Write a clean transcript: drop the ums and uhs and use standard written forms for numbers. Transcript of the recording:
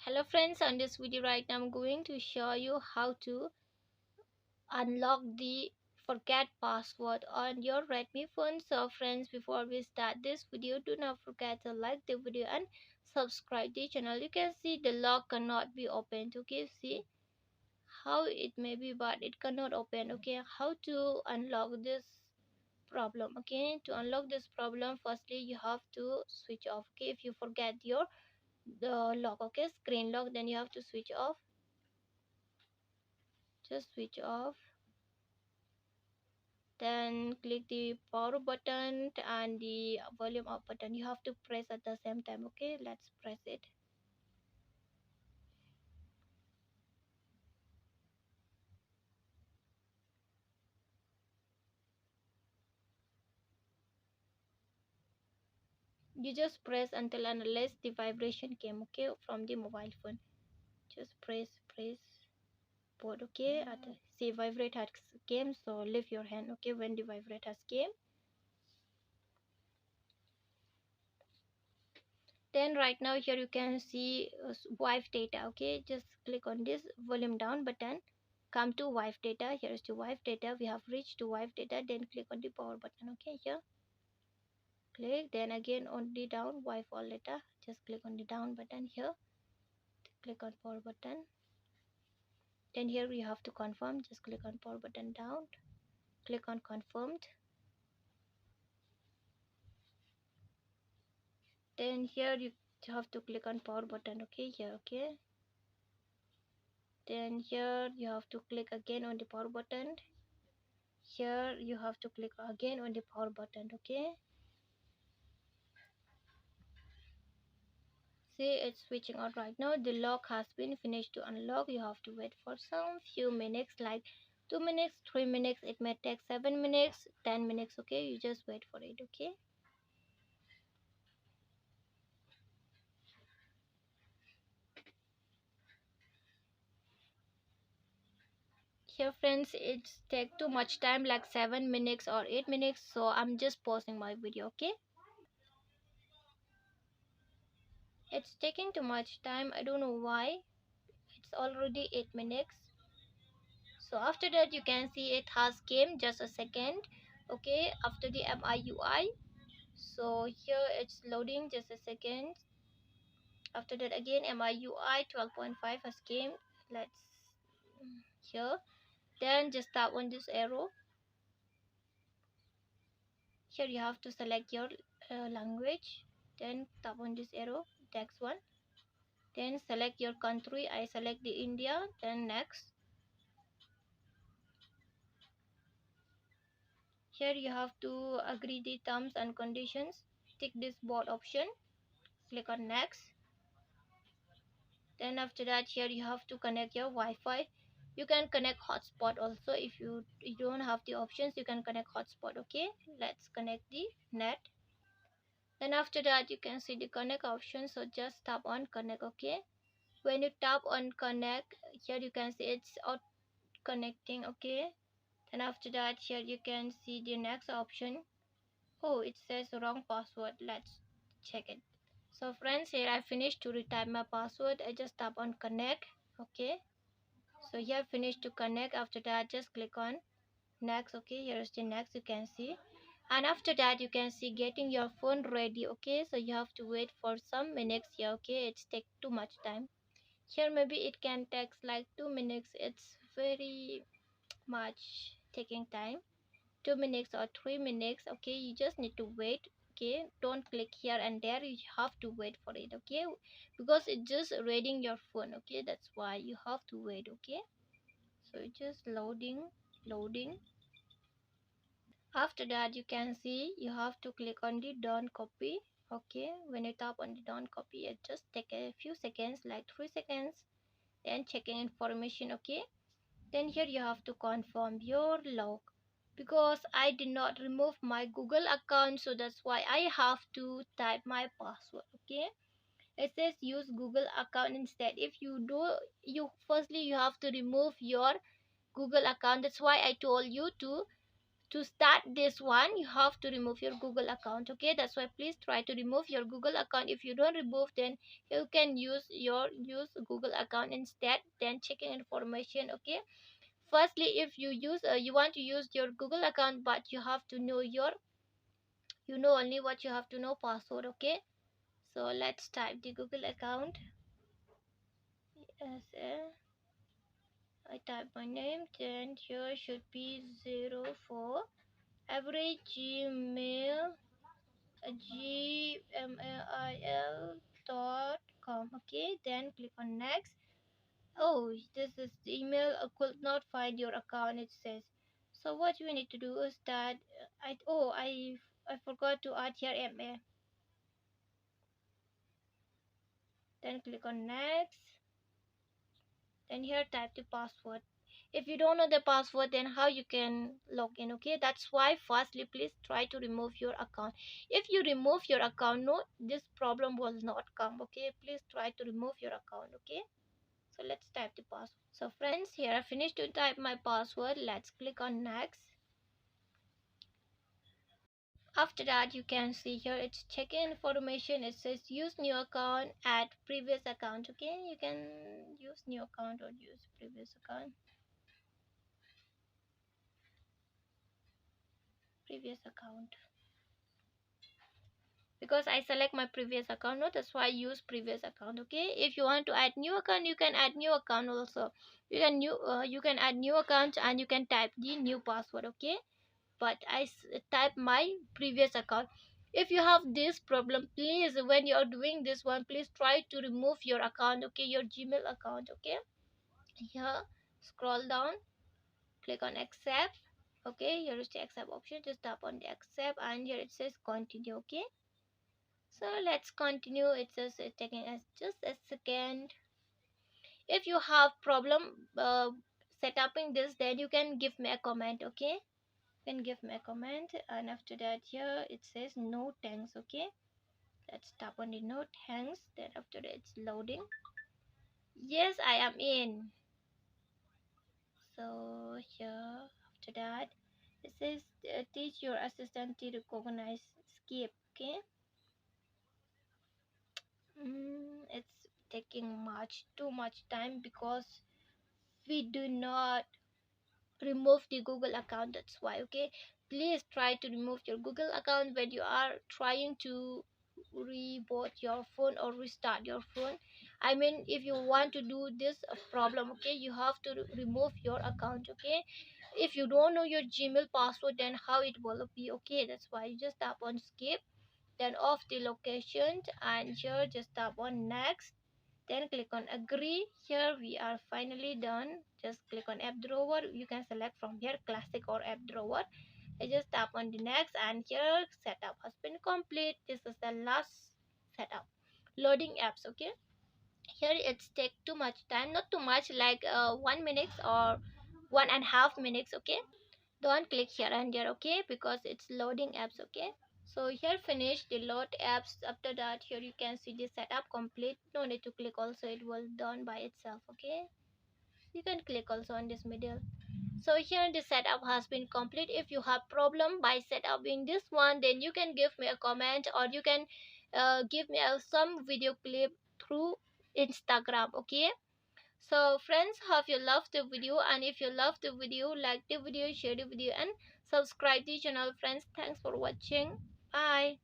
Hello friends, on this video right now I'm going to show you how to unlock the forget password on your Redmi phone. So friends, before we start this video, do not forget to like the video and subscribe the channel. You can see the lock cannot be opened. Okay, see how it may be, but it cannot open. Okay, how to unlock this problem? Okay, to unlock this problem, firstly you have to switch off. Okay, if you forget your the lock, okay, screen lock, then you have to switch off. Just switch off, then click the power button and the volume up button. You have to press at the same time. Okay, let's press it. You just press until and unless the vibration came, okay, from the mobile phone. Just press board. Okay, at see vibrate has came, so lift your hand. Okay, when the vibrate has came, then right now here you can see wife data. Okay, just click on this volume down button, come to wife data. Here is the wife data. We have reached to wife data, then click on the power button. Okay, here click, then again on the down wife all data, just click on the down button. Here click on power button, then here we have to confirm. Just click on power button down, click on confirmed, then here you have to click on power button. Okay, here, okay, then here you have to click again on the power button. Here you have to click again on the power button. Okay, see it's switching out right now. The lock has been finished to unlock. You have to wait for some few minutes, like 2 minutes, 3 minutes. It may take 7 minutes, 10 minutes. Okay, you just wait for it. Okay, here friends, it's take too much time, like 7 minutes or 8 minutes, so I'm just pausing my video. Okay, it's taking too much time. I don't know why. It's already 8 minutes. So after that you can see it has came just a second. Okay, after the MIUI, so here it's loading just a second. After that again MIUI 12.5 has came. Let's here, then just tap on this arrow. Here you have to select your language, then tap on this arrow, text one, then select your country. I select the India, then next. Here you have to agree the terms and conditions, tick this board option, click on next. Then after that here you have to connect your Wi-Fi. You can connect hotspot also. If you don't have the options, you can connect hotspot. Okay, let's connect the net. Then after that you can see the connect option, so just tap on connect. Okay, when you tap on connect, here you can see it's out connecting. Okay, then after that here you can see the next option. Oh, it says wrong password. Let's check it. So friends, here I finished to retype my password. I just tap on connect. Okay, so here finished to connect. After that just click on next. Okay, here is the next, you can see, and after that you can see getting your phone ready. Okay, so you have to wait for some minutes here. Okay, it's take too much time. Here maybe it can take like 2 minutes. It's very much taking time, 2 minutes or 3 minutes. Okay, you just need to wait. Okay, don't click here and there, you have to wait for it. Okay, because it's just reading your phone. Okay, that's why you have to wait. Okay, so it's just loading. After that you can see you have to click on the don't copy. Okay, when you tap on the don't copy, it just take a few seconds, like 3 seconds, then checking information. Okay, then here you have to confirm your log, because I did not remove my Google account, so that's why I have to type my password. Okay, it says use Google account instead. If you do, you have to remove your Google account. That's why I told you to to start this one, you have to remove your Google account. Okay, that's why please try to remove your Google account. If you don't remove, then you can use Google account instead, then checking information. Okay, firstly, if you use you want to use your Google account, but you have to know your, you know only what you have to know, password. Okay, so let's type the Google account. Yes, I type my name, then here should be 04 average gmail.com. Okay, then click on next. Oh, this is the email could not find your account, it says. So what you need to do is that I forgot to add here ma. Then click on next. Then here type the password. If you don't know the password, then how you can log in? Okay, that's why firstly please try to remove your account. If you remove your account, no, this problem will not come. Okay, please try to remove your account. Okay, so let's type the password. So friends, here I finished to type my password. Let's click on next. After that, you can see here it's checking information. It says use new account, add previous account. Okay, you can use new account or use previous account. Previous account, because I select my previous account, no, that's why I use previous account. Okay, if you want to add new account, you can add new account also. You can add new account and you can type the new password. Okay, but type my previous account. If you have this problem, please, when you are doing this one, please try to remove your account. Okay, your Gmail account. Okay, here scroll down, click on accept. Okay, here is the accept option, just tap on the accept and here it says continue. Okay, so let's continue. It says it's taking us just a second. If you have problem set upping this, then you can give me a comment. Okay, you can give me a comment, and after that here it says no thanks. Okay, let's tap on the no thanks. Then after that it's loading. Yes, I am in. So here after that it says teach your assistant to recognize skip. Okay, it's taking too much time because we do not remove the Google account. That's why. Okay, please try to remove your Google account when you are trying to reboot your phone or restart your phone. I mean, if you want to do this problem, okay, you have to remove your account. Okay, if you don't know your Gmail password, then how it will be? Okay, that's why you just tap on skip, then off the location, and here just tap on next, then click on agree. Here we are finally done. Just click on app drawer. You can select from here classic or app drawer. I just tap on the next, and here setup has been complete. This is the last setup, loading apps. Okay, here it's take too much time, not too much, like 1 minute or 1.5 minutes. Okay, don't click here and there. Okay, because it's loading apps. Okay, so here finish the load apps. After that, here you can see the setup complete. No need to click also, it will done by itself. Okay, you can click also on this middle. So here the setup has been complete. If you have problem by setuping this one, then you can give me a comment, or you can give me some video clip through Instagram. Okay, so friends, hope you loved the video, and if you love the video, like the video, share the video, and subscribe the channel. Friends, thanks for watching. Bye.